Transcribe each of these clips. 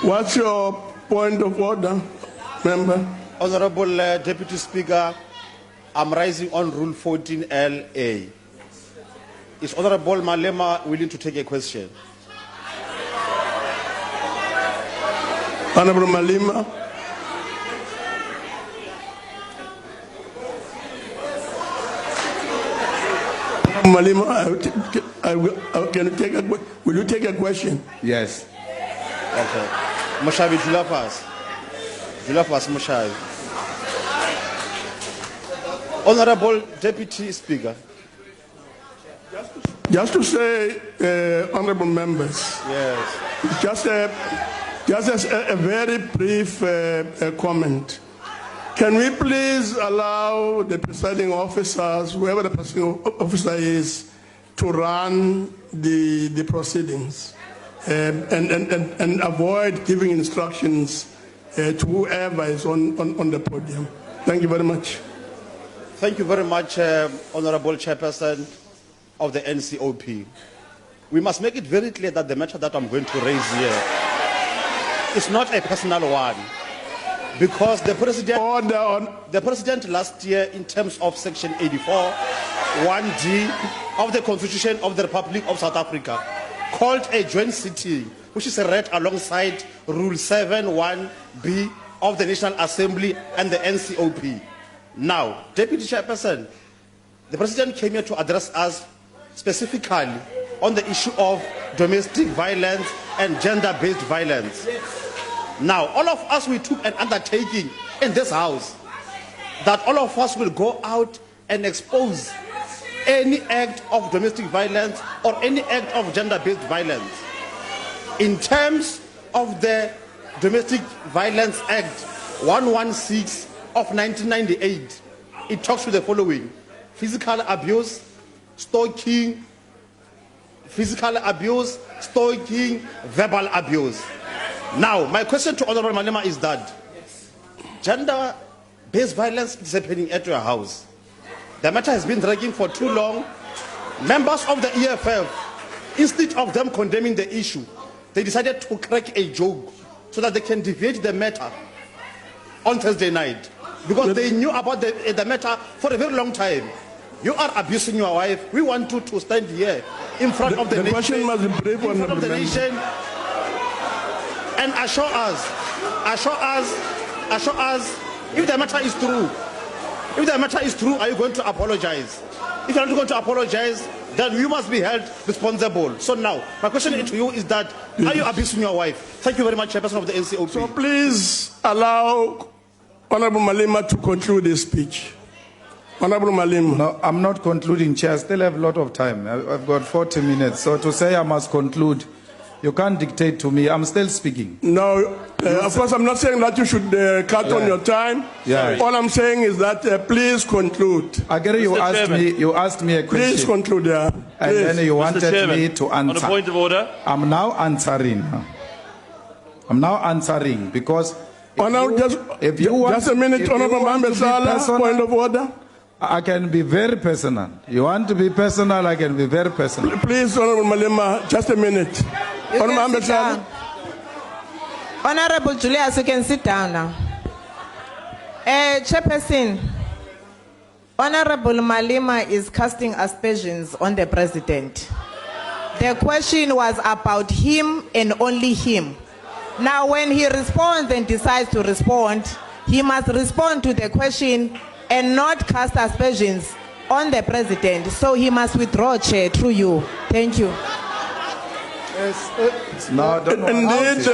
What's your point of order, member? Honorable Deputy Speaker, I'm rising on Rule 14LA. Is Honorable Malema willing to take a question? Honorable Malema. Malema, will you take a question? Yes. Okay. Moshavi Julafas. Julafas Moshavi. Honorable Deputy Speaker. Just to say, honorable members. Yes. Just a very brief comment. Can we please allow the presiding officers, whoever the presiding officer is, to run the proceedings and avoid giving instructions to whoever is on the podium? Thank you very much. Thank you very much, Honorable Chairperson of the NCOP. We must make it very clear that the matter that I'm going to raise here is not a personal one. Because the president last year, in terms of Section 84, 1G of the Constitution of the Republic of South Africa, called a joint sitting, which is read alongside Rule 7(1)B of the National Assembly and the NCOP. Now, Deputy Chairperson, the President came here to address us specifically on the issue of domestic violence and gender-based violence. Now, all of us, we took an undertaking in this house that all of us will go out and expose any act of domestic violence or any act of gender-based violence. In terms of the Domestic Violence Act 116 of 1998, it talks to the following: physical abuse, stalking, verbal abuse. Now, my question to Honorable Malema is that gender-based violence is happening at your house. The matter has been dragging for too long. Members of the EFF, instead of them condemning the issue, they decided to crack a joke so that they can deviate the matter on Thursday night, because they knew about the matter for a very long time. You are abusing your wife. We want you to stand here in front of the nation, question must be brief, in front of the nation, and assure us if the matter is true. If the matter is true, are you going to apologize? If you're not going to apologize, then you must be held responsible. So now, my question to you is that, are you abusing your wife? Thank you very much, Chairperson of the NCOP. So please allow Honorable Malema to conclude his speech. Honorable Malema. No, I'm not concluding, Chair. I still have a lot of time. I've got 40 minutes. So to say I must conclude, you can't dictate to me. I'm still speaking. No, of course, I'm not saying that you should cut on your time. Yeah. All I'm saying is that please conclude. I get you asked me a question. Please conclude, yeah. And then you wanted me to answer. On a point of order. I'm now answering because just a minute, Honorable Member Salah, point of order. I can be very personal. You want to be personal, I can be very personal. Please, Honorable Malema, just a minute. Honorable Member Salah. Honorable Julius, you can sit down now. Chairperson, Honorable Malema is casting aspersions on the president. The question was about him and only him. Now, when he responds and decides to respond, he must respond to the question and not cast aspersions on the president. So he must withdraw, Chair, through you. Thank you. No, don't Indeed,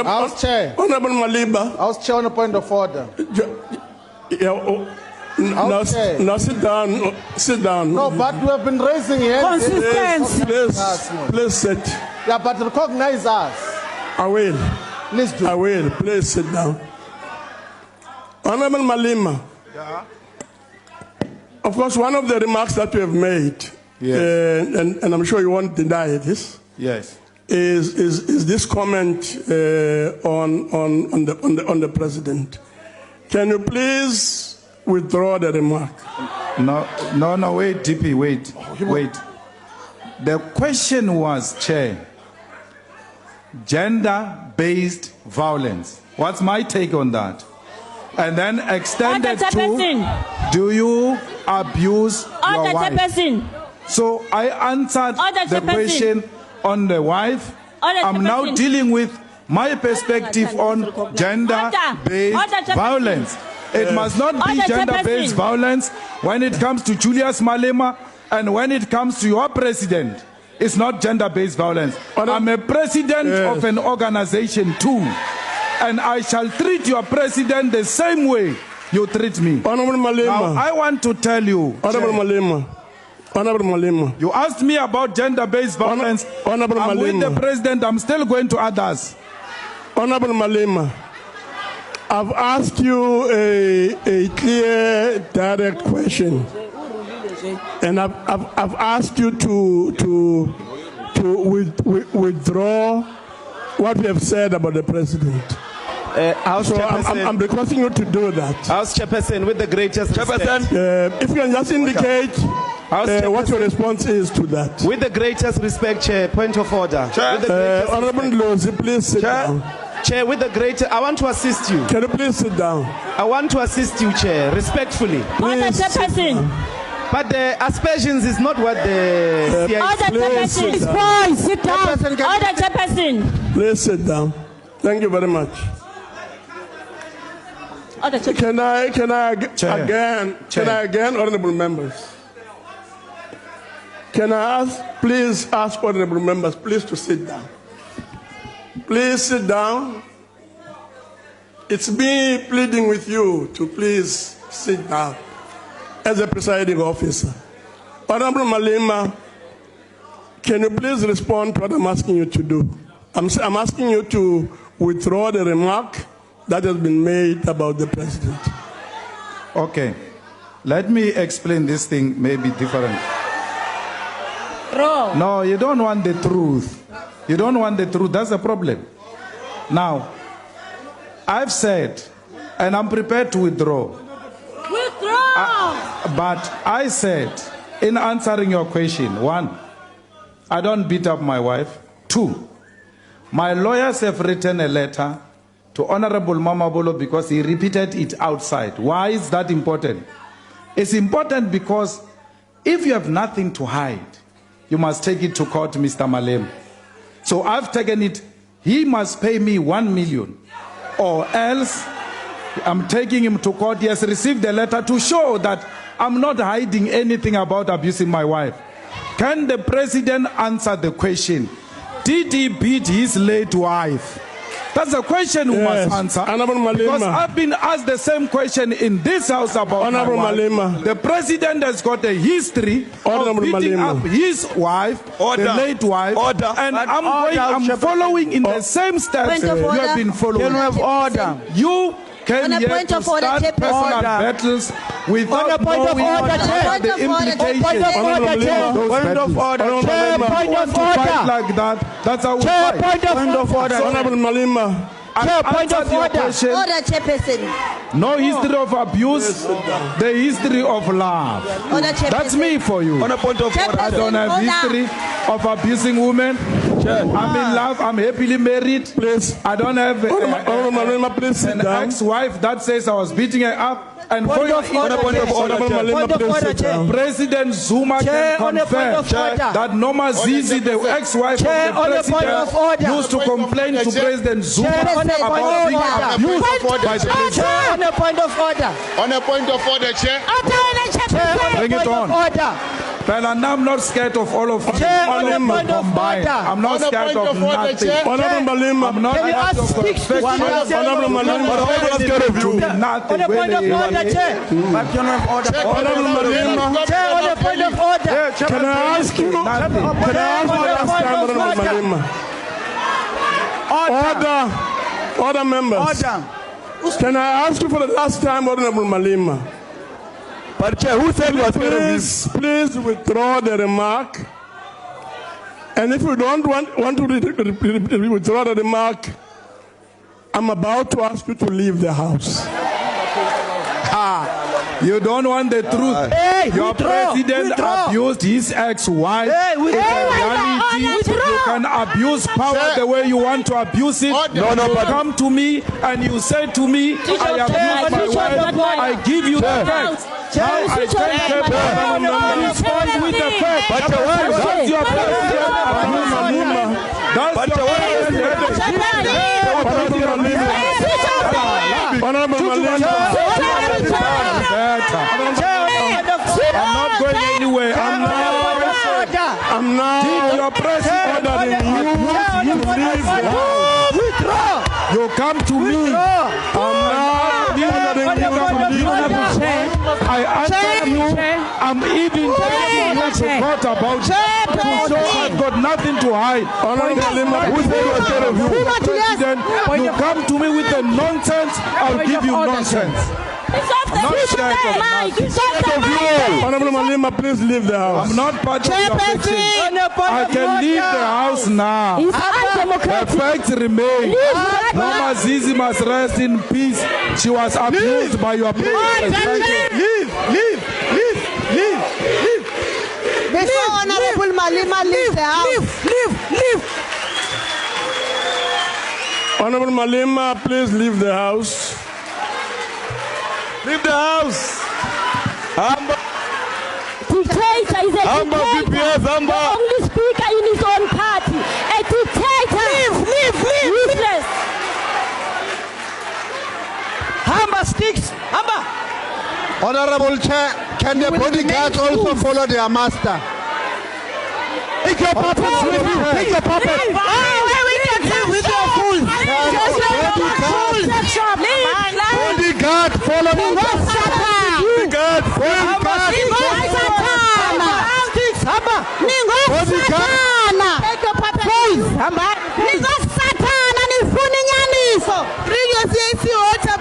House Chair. Honorable Malema. House Chair, on a point of order. Now sit down. Sit down. No, but we have been raising hands. Consistency. Please sit. Yeah, but recognize us. I will. Please do. I will. Please sit down. Honorable Malema. Yeah. Of course, one of the remarks that you have made, yes. And I'm sure you won't deny this, yes, is this comment on the president. Can you please withdraw the remark? No, wait, DP, wait. The question was, Chair, gender-based violence. What's my take on that? And then extended to, do you abuse your wife? So I answered the question on the wife. I'm now dealing with my perspective on gender-based violence. It must not be gender-based violence when it comes to Julius Malema and when it comes to your president. It's not gender-based violence. I'm a president of an organization too. And I shall treat your president the same way you treat me. Honorable Malema. Now, I want to tell you. Honorable Malema. Honorable Malema. You asked me about gender-based violence. Honorable I'm Malema. with the president. I'm still going to others. Honorable Malema, I've asked you a clear, direct question. And I've asked you to withdraw what you have said about the president. So I'm requesting you to do that. House Chairperson, with the greatest respect. If you can just indicate what your response is to that. With the greatest respect, Chair, point of order. Honorable Lozi, please sit down. Chair, with the greatest, I want to assist you. Can you please sit down? I want to assist you, Chair, respectfully. Please sit down. But the aspersions is not what the Please sit down. Sit down. Order, Chairperson. Please sit down. Thank you very much. Order, Chairperson. Can I again, honorable members? Can I please ask honorable members, please to sit down. Please sit down. It's me pleading with you to please sit down as a presiding officer. Honorable Malema, can you please respond to what I'm asking you to do? I'm asking you to withdraw the remark that has been made about the president. Okay. Let me explain this thing maybe different. No, you don't want the truth. You don't want the truth. That's the problem. Now, I've said, and I'm prepared to withdraw. But I said, in answering your question, 1, I don't beat up my wife. 2, my lawyers have written a letter to Honorable Mamabolo because he repeated it outside. Why is that important? It's important because if you have nothing to hide, you must take it to court, Mr. Malema. So I've taken it. He must pay me 1 million, or else I'm taking him to court. He has received a letter to show that I'm not hiding anything about abusing my wife. Can the president answer the question? Did he beat his late wife? That's a question we must answer. Honorable Malema. Because I've been asked the same question in this house about Honorable my wife. Malema. The president has got a history of beating up his wife, the late wife, and I'm following in the same steps you have been following. Can we have order? You came here to start personal battles without knowing what the implications of those battles. Point of order. Like that, that's how we fight. Point of order. Honorable Malema. Point of order. Order, Chairperson. No history of abuse, the history of love. Order, Chairperson. That's me for you. On a point of order. I don't have history of abusing women. I'm in love. I'm happily married. Please. I don't have Honorable Malema, please sit an down. ex-wife that says I was beating her up. And for your Honorable Malema, please sit down. President Zuma can confirm that Noma Zizi, the ex-wife of the president, used to complain to President Zuma about being abused by the president. On a point of order. On a point of order, Chair. Bring it on. Well, and I'm not scared of all of you. Combined. I'm not scared of nothing. Honorable Malema. I'm not scared of perfection. Honorable Malema. I'm not scared of you. Nothing. Honorable Malema. Chair, on a point of order. Can I ask you? Can I ask you last time, Honorable Malema? Order, members. Can I ask you for the last time, Honorable Malema? But Chair, who said you were scared of this? Please withdraw the remark. And if you don't want to withdraw the remark, I'm about to ask you to leave the house. You don't want the truth. Your president abused his ex-wife. It's a reality. authority, you can abuse power the way you want to abuse it. No, You come to me and you say to me, I abuse my wife, I give you the facts. Now I tell you, respond with the facts. Does your president abuse Malema? Does your I'm not going anywhere. I'm not. Did your president ordering you leave the house? You come to me. I'm not ordering you to leave the house. I answer you. I'm even telling you to talk about it. To show I've got nothing to hide. Honorable Malema, who said you are scared of you? President, you come to me with the nonsense, I'll give you nonsense. Honorable Malema, please leave the house. I'm not part of your fiction. I can leave the house now. The facts remain. Mama Zizi must rest in peace. She was abused by your president. Leave. Before Honorable Malema leaves the house. Leave. Honorable Malema, please leave the house. Leave the house. Dictator is a dictator. The only speaker in his own party. A dictator. Leave. Useless. Hamba sticks. Hamba. Honorable Chair, can the bodyguards also follow their master? Take your puppets with you. Take your puppets. Bodyguard, follow me. Bodyguard. Bring your CAC water,